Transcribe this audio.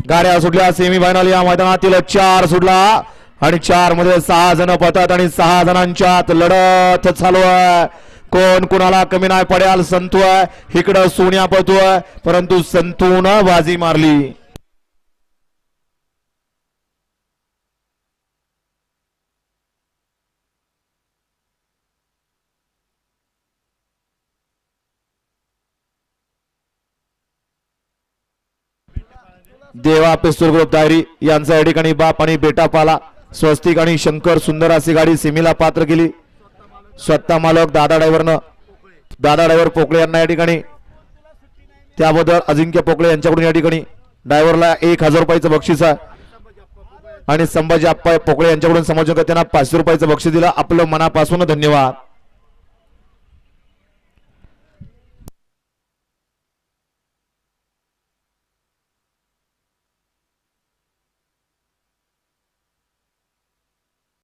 गाड्या सुटल्या सेमीफायनल या मैदानातील 4 सुटला आणि 4 मध्ये 6 जण पळतात आणि 6 जणांच्यात लढत चालू आहे. कोण कुणाला कमी नाही पडेल. संतू आहे इकडं सोन्या पळतोय परंतु संतूनं बाजी मारली. देवा पिस्तूल ग्रुप डायरी यांचा या ठिकाणी बाप आणि बेटा पाला स्वस्तिक आणि शंकर सुंदर अशी गाडी सेमीला पात्र केली. स्वतः मालक दादा ड्रायव्हर पोकळे यांना या ठिकाणी त्याबद्दल अजिंक्य पोकळे यांच्याकडून या ठिकाणी ड्रायव्हरला 1000 रुपयाचं बक्षीस आहे आणि संभाजी आप्पा पोकळे यांच्याकडून समाजकर्त्यांना 500 रुपयाचं बक्षीस दिलं. आपलं मनापासून धन्यवाद.